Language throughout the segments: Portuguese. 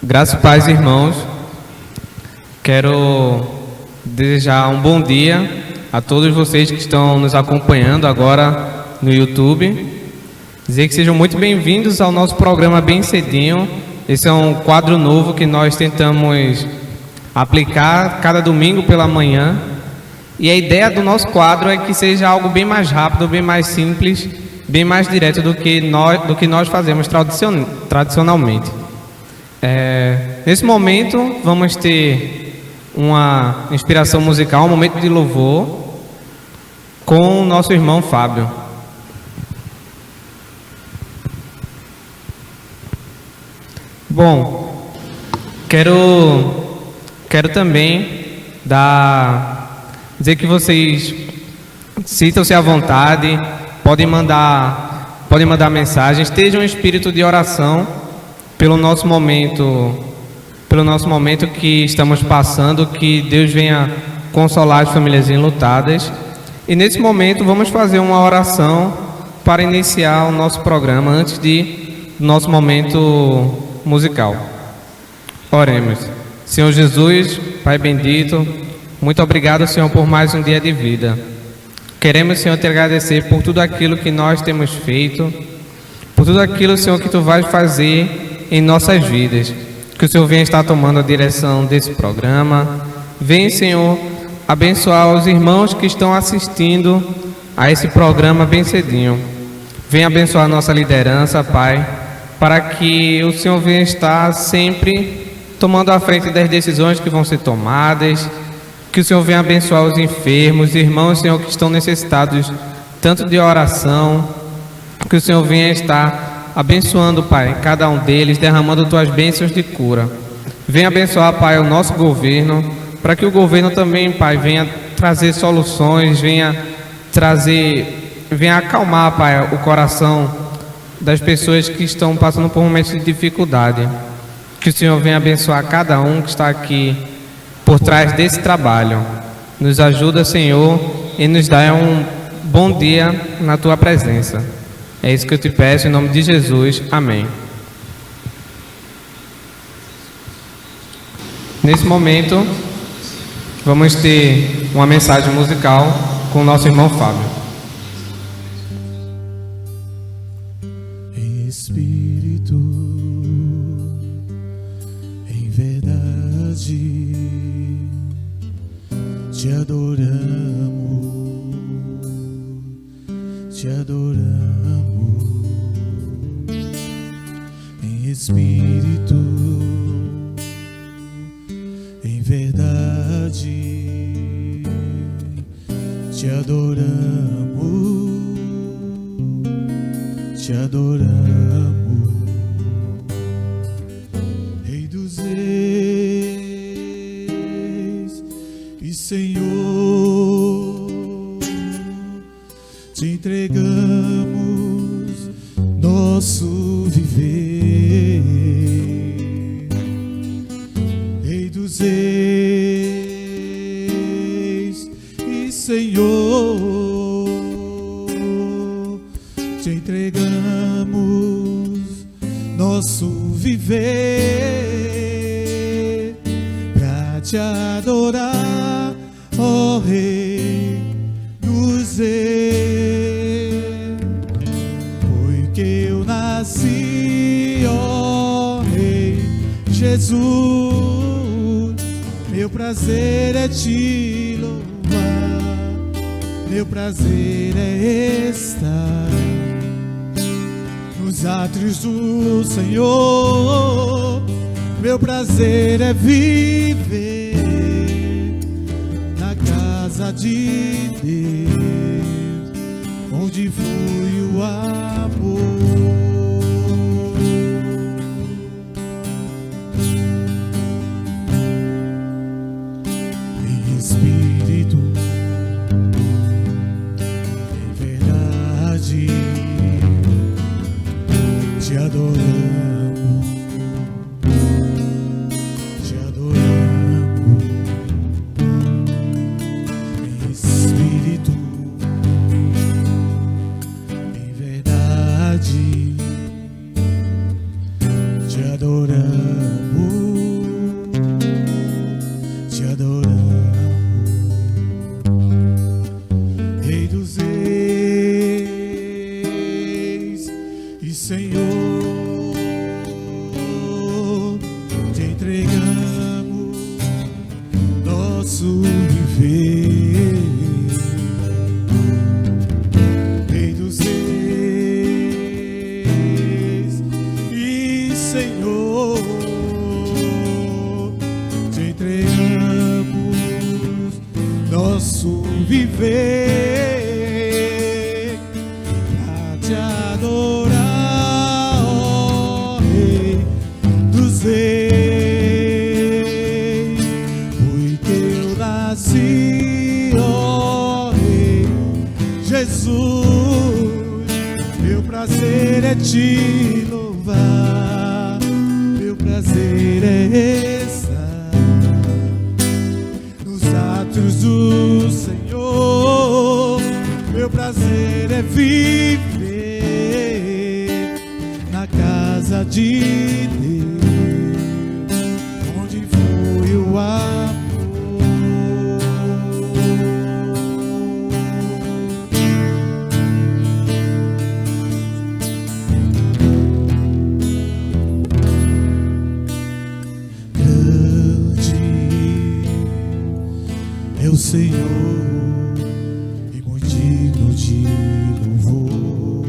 Graças e paz, irmãos. Quero desejar um bom dia a todos vocês que estão nos acompanhando agora no YouTube. Dizer que sejam muito bem-vindos ao nosso programa Bem Cedinho. Esse é um quadro novo que nós tentamos aplicar cada domingo pela manhã. E a ideia do nosso quadro é que seja algo bem mais rápido, bem mais simples, bem mais direto do que nós fazemos tradicionalmente. Nesse momento vamos ter uma inspiração musical, um momento de louvor com o nosso irmão Fábio. Bom, quero também dizer que vocês sintam-se à vontade, podem mandar mensagem, estejam em espírito de oração pelo nosso momento que estamos passando, que Deus venha consolar as famílias enlutadas. E nesse momento vamos fazer uma oração para iniciar o nosso programa antes do nosso momento musical. Oremos. Senhor Jesus, Pai bendito, muito obrigado, Senhor, por mais um dia de vida. Queremos, Senhor, te agradecer por tudo aquilo que nós temos feito, por tudo aquilo, Senhor, que Tu vais fazer em nossas vidas. Que o Senhor venha estar tomando a direção desse programa. Vem, Senhor, abençoar os irmãos que estão assistindo a esse programa Bem Cedinho. Venha abençoar a nossa liderança, Pai, para que o Senhor venha estar sempre tomando a frente das decisões que vão ser tomadas. Que o Senhor venha abençoar os enfermos, irmãos, Senhor, que estão necessitados tanto de oração. Que o Senhor venha estar abençoando, Pai, cada um deles, derramando Tuas bênçãos de cura. Venha abençoar, Pai, o nosso governo, para que o governo também, Pai, venha trazer soluções, venha acalmar, Pai, o coração das pessoas que estão passando por momentos de dificuldade. Que o Senhor venha abençoar cada um que está aqui por trás desse trabalho. Nos ajuda, Senhor, e nos dá um bom dia na Tua presença. É isso que eu te peço, em nome de Jesus. Amém. Nesse momento, vamos ter uma mensagem musical com o nosso irmão Fábio. Em espírito, em verdade, te adoramos, te adoramos. Em espírito, em verdade, te adoramos, te adoramos. Rei dos reis e Senhor, te entregamos nosso viver. Rei dos reis e Senhor, te entregamos nosso viver pra te adorar, ó Rei dos reis, porque eu nasci, ó Rei Jesus. Meu prazer é te louvar, meu prazer é estar nos átrios do Senhor. Meu prazer é viver na casa de Deus, onde flui o amor. Em espírito, em verdade, te adoramos, te adoramos. Em espírito, em verdade, te adoramos. nosso viver. Rei dos reis e Senhor, te entregamos nosso viver pra te adorar, ó Rei dos reis, porque eu nasci, ó Rei Jesus. Meu prazer é te louvar, meu prazer é estar nos atos do Senhor. Meu prazer é viver na casa de Deus, onde foi o amor. Grande é o Senhor e muito digno de louvor,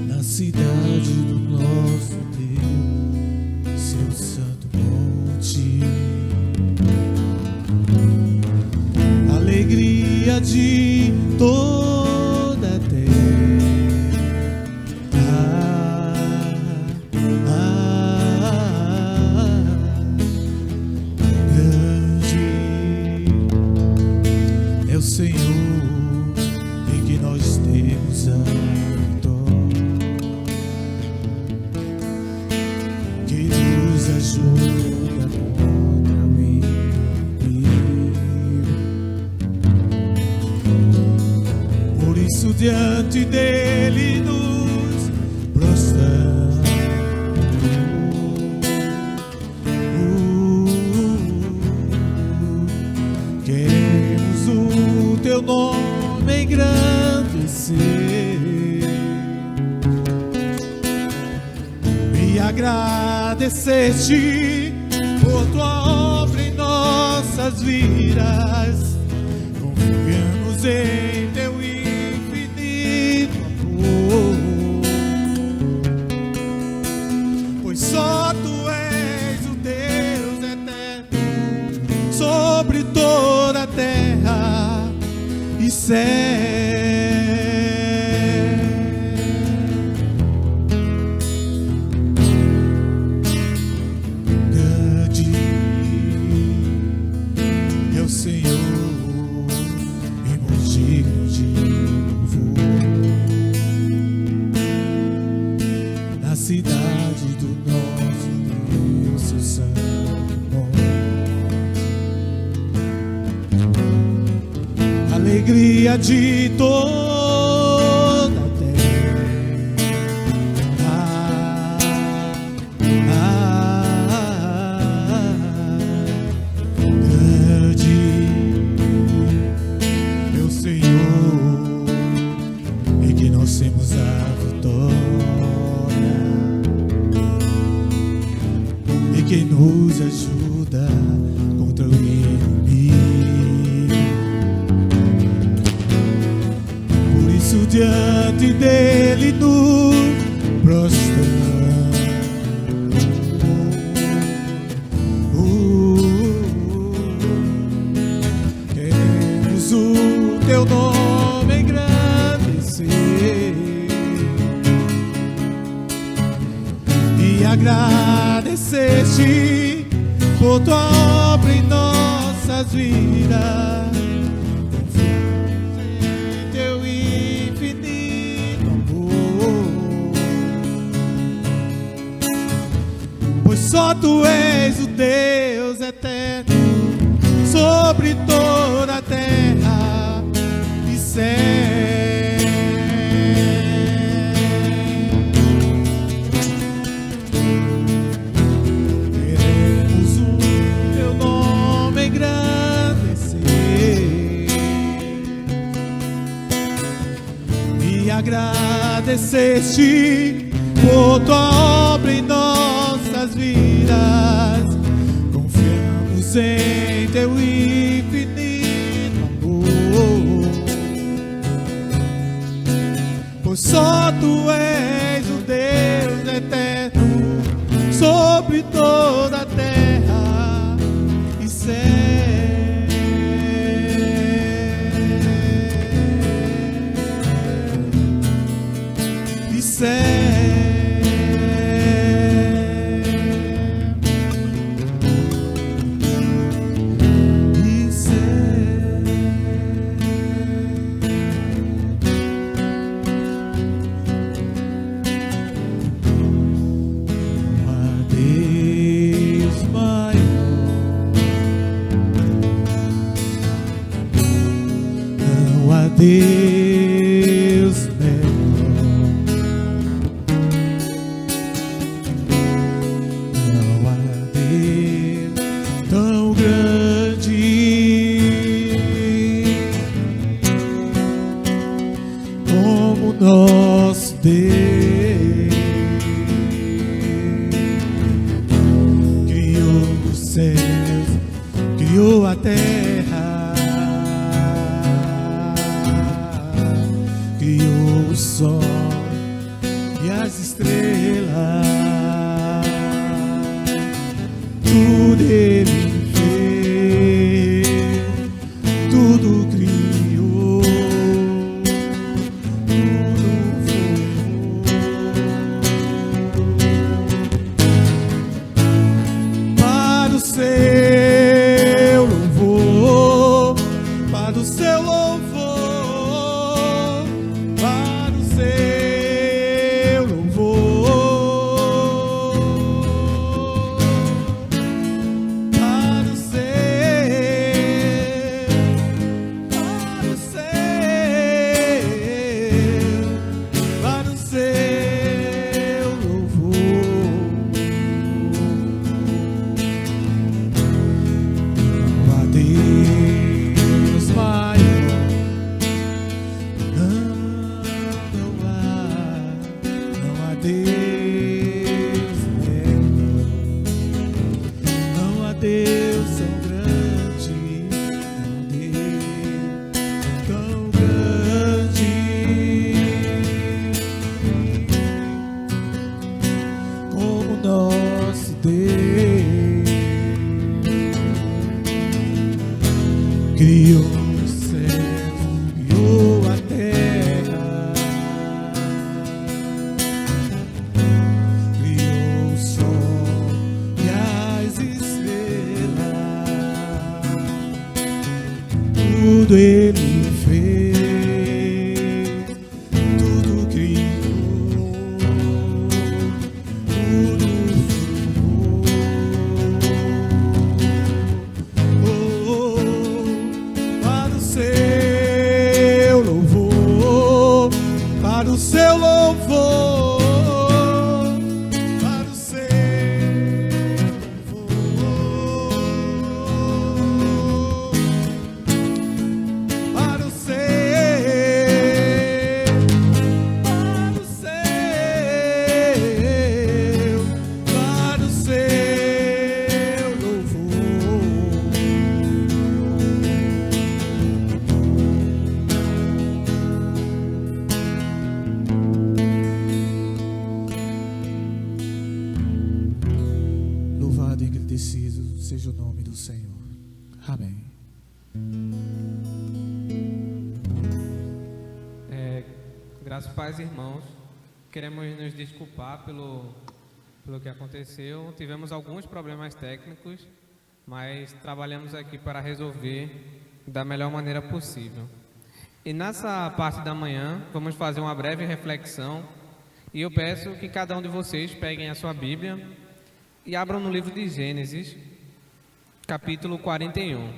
na cidade do nosso Deus, seu santo monte. Alegria de toda a terra. Grande é o Senhor em que nós temos a vitória, que nos ajuda contra o inimigo. Por isso diante dele nos prostramos. Queremos o teu nome engrandecer e agradecer-te por tua obra em nossas vidas. Confiamos em teu infinito amor, pois só tu és o Deus eterno sobre toda a terra e céu. Grande é o Senhor e muito digno de louvor, na cidade do nosso Deus, seu santo monte. Alegria de toda a terra. Grande é o Senhor em que nós temos a vitória, e quem nos ajuda contra o inimigo. Por isso diante dele nos prostramos. Queremos o teu nome engrandecer e agradecer-te por tua obra em nossas vidas. Confiamos em teu infinito amor, pois só tu és o Deus eterno sobre toda a terra e céu. Queremos o teu nome engrandecer e agradecer-te por tua obra em nossas vidas. Confiamos teu infinito amor, pois só tu és o Deus eterno sobre toda a terra e céu. E céu. Deus melhor, não há Deus tão grande como nosso Deus. Criou os céus, criou a terra, criou o sol e as estrelas, tudo Ele fez, tudo criou, tudo formou. Para o seu louvor, para o seu louvor, criou o céu, criou a terra, criou o sol e as estrelas, tudo Ele fez, tudo criou, tudo para o seu louvor, para o seu louvor, para o seu, para o seu, para o seu louvor. Louvado e agradecido seja o nome do Senhor. Amém. Graças pais e irmãos, queremos nos desculpar pelo que aconteceu. Tivemos alguns problemas técnicos, mas trabalhamos aqui para resolver da melhor maneira possível. E nessa parte da manhã, vamos fazer uma breve reflexão. E eu peço que cada um de vocês peguem a sua Bíblia e abram no livro de Gênesis, capítulo 41.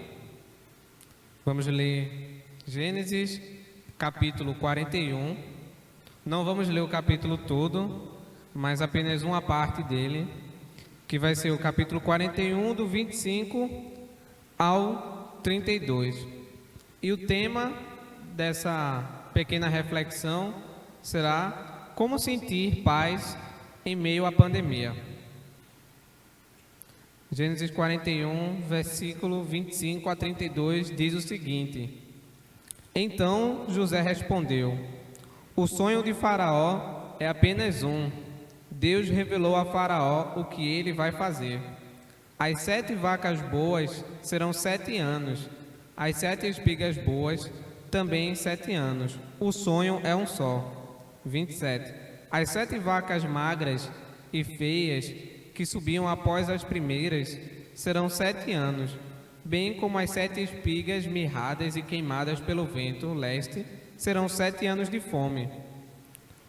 Vamos ler Gênesis, capítulo 41. Não vamos ler o capítulo todo, mas apenas uma parte dele, que vai ser o capítulo 41, do 25 ao 32. E o tema dessa pequena reflexão será como sentir paz em meio à pandemia. Gênesis 41, versículo 25 a 32, diz o seguinte: Então José respondeu: O sonho de Faraó é apenas um. Deus revelou a Faraó o que ele vai fazer. As 7 vacas boas serão 7 anos, as 7 espigas boas também 7 anos. O sonho é um só. 27. As 7 vacas magras e feias que subiam após as primeiras serão 7 anos, bem como as 7 espigas mirradas e queimadas pelo vento leste serão 7 anos de fome.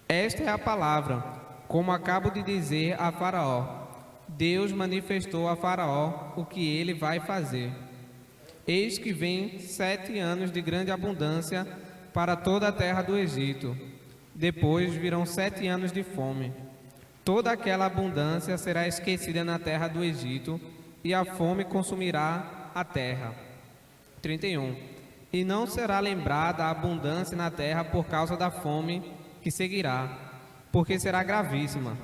Esta é a palavra, como acabo de dizer a Faraó. Deus manifestou a Faraó o que ele vai fazer. Eis que vem 7 anos de grande abundância para toda a terra do Egito. Depois virão 7 anos de fome. Toda aquela abundância será esquecida na terra do Egito, e a fome consumirá a terra. 31. E não será lembrada a abundância na terra por causa da fome que seguirá, porque será gravíssima.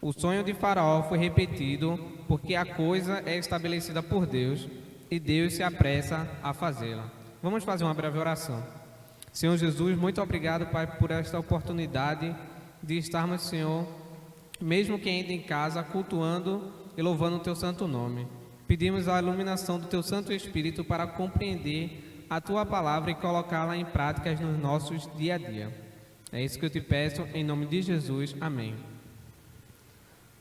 O sonho de Faraó foi repetido, porque a coisa é estabelecida por Deus, e Deus se apressa a fazê-la. Vamos fazer uma breve oração. Senhor Jesus, muito obrigado, Pai, por esta oportunidade de estarmos, Senhor, mesmo que ainda em casa, cultuando e louvando o Teu santo nome. Pedimos a iluminação do Teu Santo Espírito para compreender a Tua palavra e colocá-la em práticas nos nossos dia a dia. É isso que eu te peço, em nome de Jesus. Amém.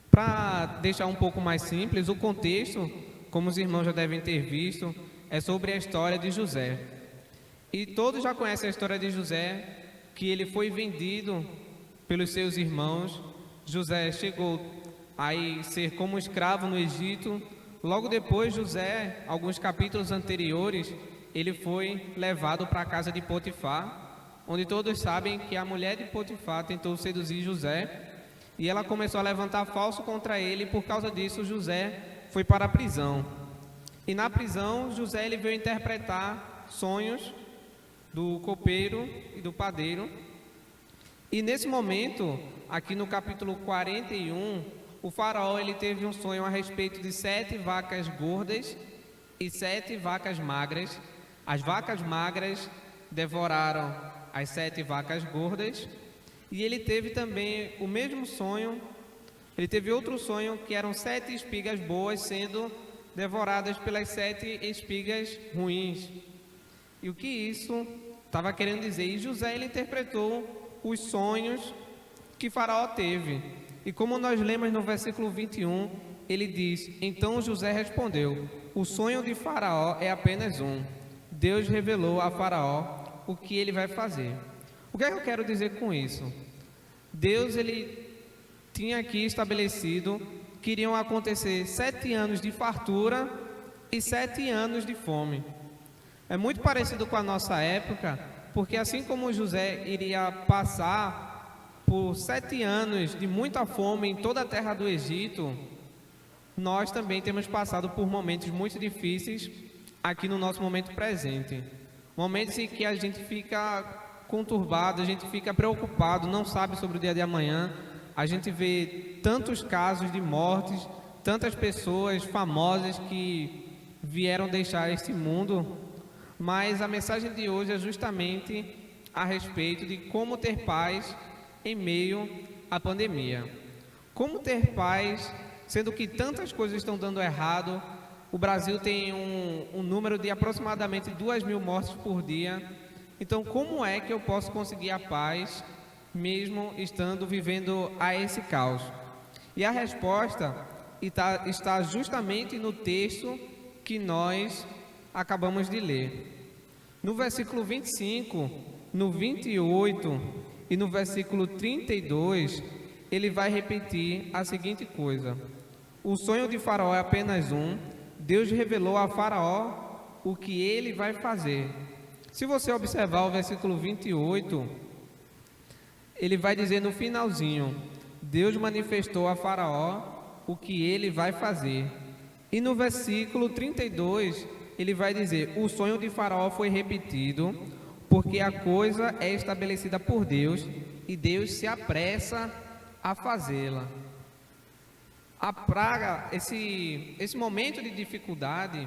Para deixar um pouco mais simples, o contexto, como os irmãos já devem ter visto, é sobre a história de José. E todos já conhecem a história de José, que ele foi vendido pelos seus irmãos. José chegou a ser como escravo no Egito. Logo depois, José, alguns capítulos anteriores, ele foi levado para a casa de Potifar, onde todos sabem que a mulher de Potifar tentou seduzir José, e ela começou a levantar falso contra ele, e por causa disso José foi para a prisão. E na prisão, José ele veio interpretar sonhos do copeiro e do padeiro. E nesse momento, aqui no capítulo 41, o faraó ele teve um sonho a respeito de 7 vacas gordas e 7 vacas magras. As vacas magras devoraram as 7 vacas gordas, e ele teve também o mesmo sonho. Ele teve outro sonho que eram 7 espigas boas sendo devoradas pelas 7 espigas ruins. E o que isso estava querendo dizer? E José ele interpretou os sonhos que Faraó teve. E como nós lemos no versículo 21, ele diz: Então José respondeu: O sonho de Faraó é apenas um. Deus revelou a Faraó o que ele vai fazer. O que é que eu quero dizer com isso? Deus ele tinha aqui estabelecido que iriam acontecer 7 anos de fartura e 7 anos de fome. É muito parecido com a nossa época, porque assim como José iria passar por 7 anos de muita fome em toda a terra do Egito, nós também temos passado por momentos muito difíceis aqui no nosso momento presente. Momentos em que a gente fica conturbado, a gente fica preocupado, não sabe sobre o dia de amanhã. A gente vê tantos casos de mortes, tantas pessoas famosas que vieram deixar este mundo, mas a mensagem de hoje é justamente a respeito de como ter paz em meio à pandemia. Como ter paz, sendo que tantas coisas estão dando errado. O Brasil tem um número de aproximadamente 2.000 mortes por dia. Então, como é que eu posso conseguir a paz, mesmo estando vivendo a esse caos? E a resposta está justamente no texto que nós acabamos de ler. No versículo 25, no 28 e no versículo 32, ele vai repetir a seguinte coisa: O sonho de Faraó é apenas um. Deus revelou a Faraó o que ele vai fazer. Se você observar o versículo 28, ele vai dizer no finalzinho: Deus manifestou a Faraó o que ele vai fazer. E no versículo 32, ele vai dizer: o sonho de Faraó foi repetido, porque a coisa é estabelecida por Deus, e Deus se apressa a fazê-la. a praga, esse momento de dificuldade,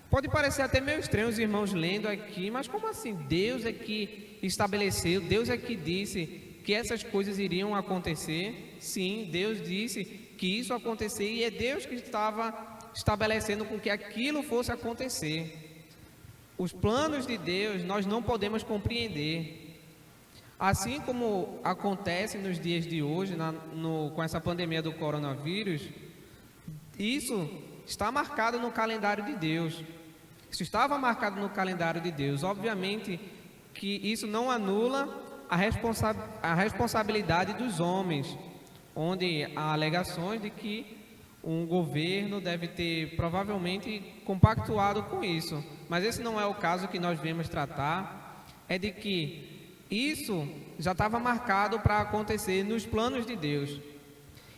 pode parecer até meio estranho os irmãos lendo aqui, mas como assim? Deus é que estabeleceu, Deus é que disse que essas coisas iriam acontecer? Sim, Deus disse que isso acontecer e é Deus que estava estabelecendo com que aquilo fosse acontecer. Os planos de Deus nós não podemos compreender. Assim como acontece nos dias de hoje, com essa pandemia do coronavírus, isso está marcado no calendário de Deus. Isso estava marcado no calendário de Deus. Obviamente que isso não anula a responsabilidade dos homens, onde há alegações de que um governo deve ter provavelmente compactuado com isso. Mas esse não é o caso que nós viemos tratar, é de que isso já estava marcado para acontecer nos planos de Deus.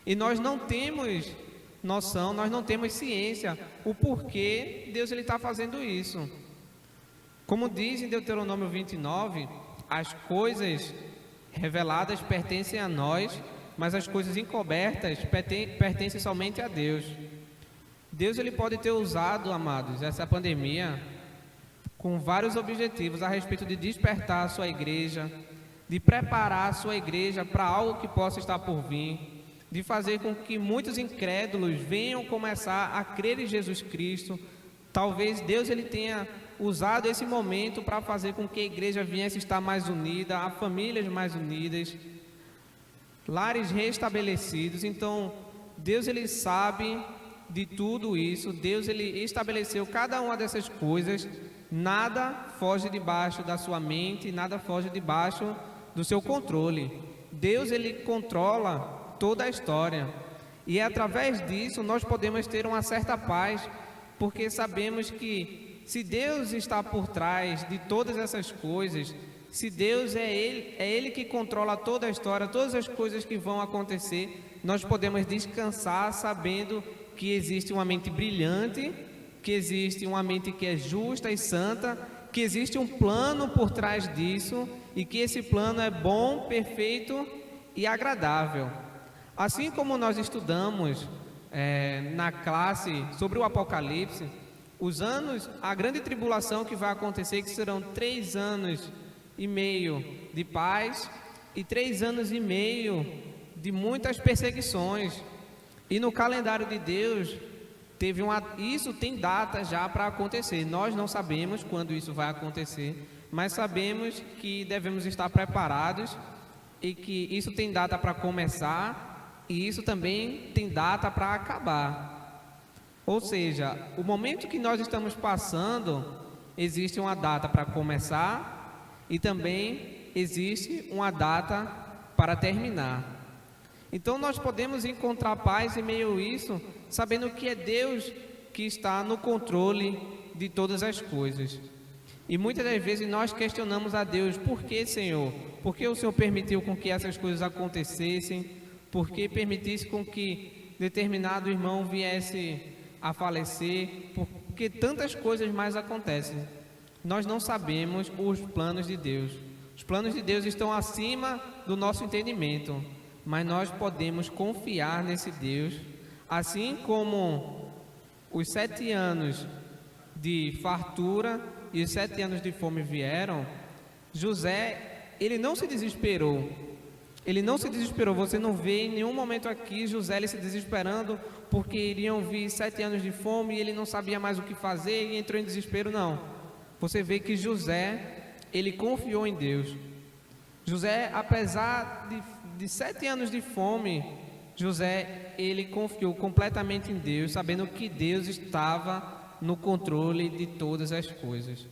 E nós não temos noção, nós não temos ciência o porquê Deus está fazendo isso. Como diz em Deuteronômio 29, as coisas reveladas pertencem a nós, mas as coisas encobertas pertencem somente a Deus. Deus pode ter usado, amados, essa pandemia com vários objetivos a respeito de despertar a sua igreja, de preparar a sua igreja para algo que possa estar por vir, de fazer com que muitos incrédulos venham começar a crer em Jesus Cristo. Talvez Deus tenha usado esse momento para fazer com que a igreja viesse estar mais unida, a famílias mais unidas, lares restabelecidos. Então, Deus sabe de tudo isso, Deus estabeleceu cada uma dessas coisas. Nada foge debaixo da sua mente, nada foge debaixo do seu controle. Deus controla toda a história. E através disso nós podemos ter uma certa paz, porque sabemos que se Deus está por trás de todas essas coisas, se Deus é Ele que controla toda a história, todas as coisas que vão acontecer, nós podemos descansar sabendo que existe uma mente brilhante, que existe uma mente que é justa e santa, que existe um plano por trás disso e que esse plano é bom, perfeito e agradável. Assim como nós estudamos na classe sobre o Apocalipse, a grande tribulação que vai acontecer, que serão 3 anos e meio de paz e 3 anos e meio de muitas perseguições. E no calendário de Deus isso tem data já para acontecer. Nós não sabemos quando isso vai acontecer, mas sabemos que devemos estar preparados e que isso tem data para começar e isso também tem data para acabar. Ou seja, o momento que nós estamos passando, existe uma data para começar e também existe uma data para terminar. Então nós podemos encontrar paz em meio a isso, sabendo que é Deus que está no controle de todas as coisas. E muitas das vezes nós questionamos a Deus: por que, Senhor? Por que o Senhor permitiu com que essas coisas acontecessem? Por que permitisse com que determinado irmão viesse a falecer? Por que tantas coisas mais acontecem? Nós não sabemos os planos de Deus. Os planos de Deus estão acima do nosso entendimento, mas nós podemos confiar nesse Deus. Assim como os 7 anos de fartura e os 7 anos de fome vieram, José, ele não se desesperou. Você não vê em nenhum momento aqui José se desesperando porque iriam vir 7 anos de fome e ele não sabia mais o que fazer e entrou em desespero, não. Você vê que José, ele confiou em Deus. José, apesar de 7 anos de fome, José, ele confiou completamente em Deus, sabendo que Deus estava no controle de todas as coisas.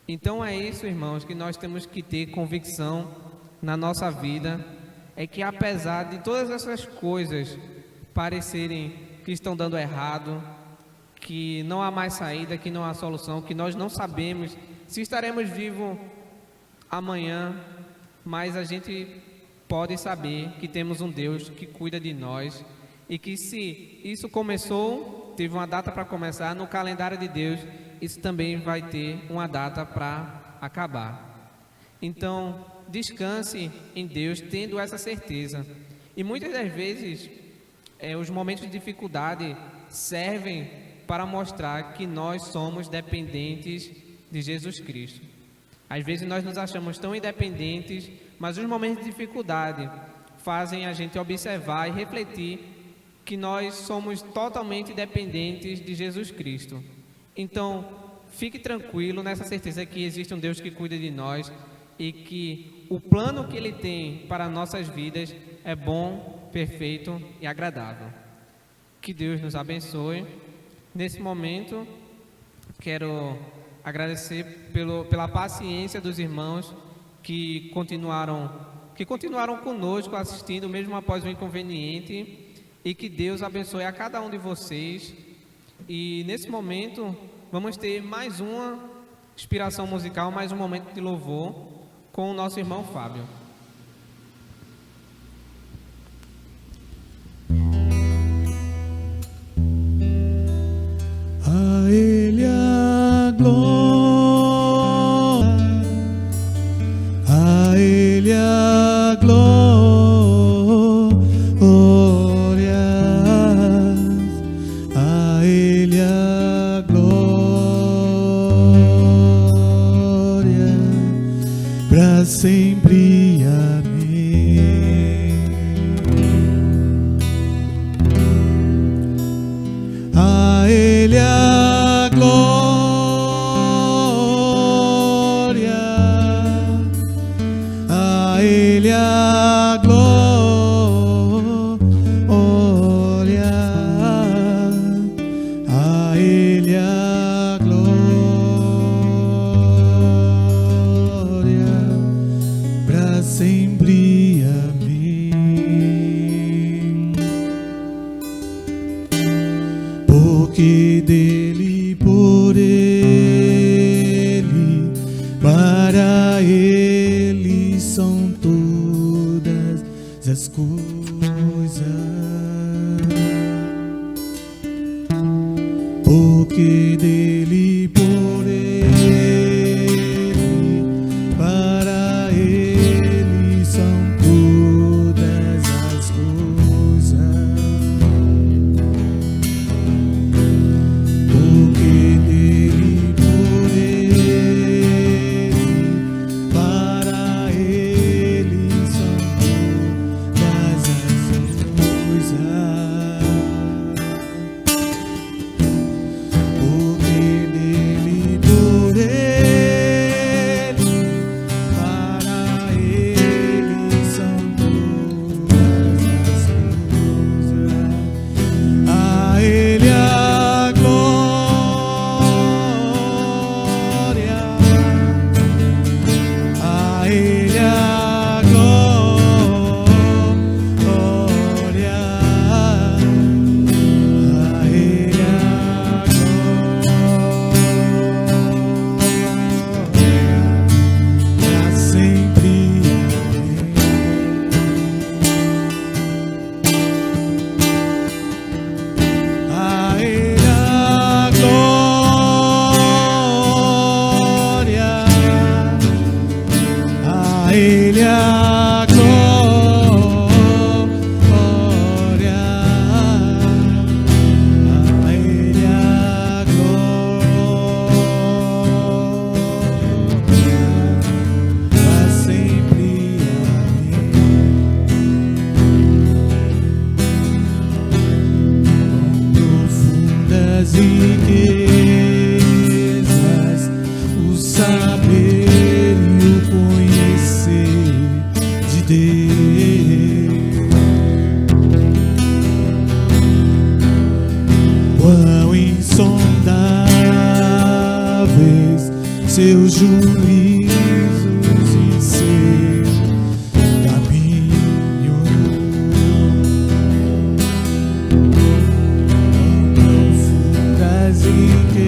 Então é isso, irmãos, que nós temos que ter convicção na nossa vida, é que apesar de todas essas coisas parecerem que estão dando errado, que não há mais saída, que não há solução, que nós não sabemos se estaremos vivos amanhã, mas a gente pode saber que temos um Deus que cuida de nós e que se isso começou, teve uma data para começar, no calendário de Deus, isso também vai ter uma data para acabar. Então, descanse em Deus, tendo essa certeza. E muitas das vezes, os momentos de dificuldade servem para mostrar que nós somos dependentes de Jesus Cristo. Às vezes nós nos achamos tão independentes, mas os momentos de dificuldade fazem a gente observar e refletir que nós somos totalmente dependentes de Jesus Cristo. Então, fique tranquilo nessa certeza que existe um Deus que cuida de nós e que o plano que Ele tem para nossas vidas é bom, perfeito e agradável. Que Deus nos abençoe. Nesse momento, quero agradecer pela paciência dos irmãos que continuaram conosco assistindo, mesmo após o inconveniente, e que Deus abençoe a cada um de vocês. E nesse momento, vamos ter mais uma inspiração musical, mais um momento de louvor com o nosso irmão Fábio. A Ele a glória, a Ele a glória, a Ele a glória, para sempre. Amém. A Ele a glória, a Ele a glória, a Ele a glória, para sempre. Amém. Porque dele, por ele, para ele são todas as coisas. Porque dele, por ele, para ele são todas as coisas. Porque dele, por ele, para ele são todas as coisas. Porque dele, por ele, para ele são todas as coisas. A Ele a glória, a Ele a glória, a Ele a glória, para sempre. A Ele a glória, a Ele a glória, a Ele a glória, para sempre. Amém. Profundas riquezas, o saber e o conhecer de Deus. Quão insondáveis seus juízos e seu caminho. Profundas riquezas,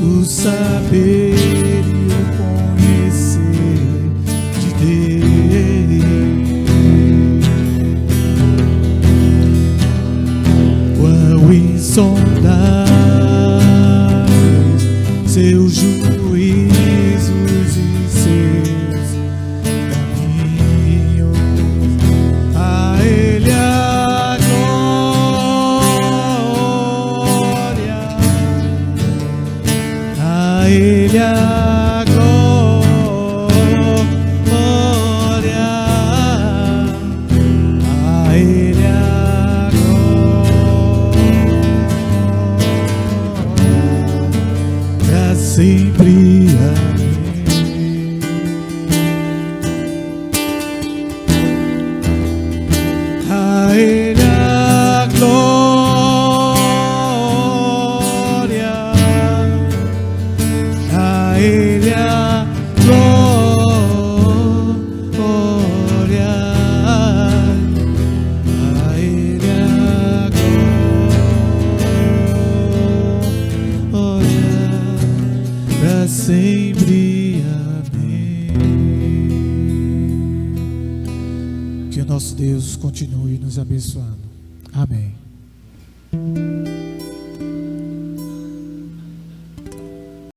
o saber e o conhecer de Deus. Quão insondáveis seus juízos e seus caminhos. Ele a glória, a Ele a glória, a Ele a glória, para sempre. Amém. Que o nosso Deus continue nos abençoando. Amém.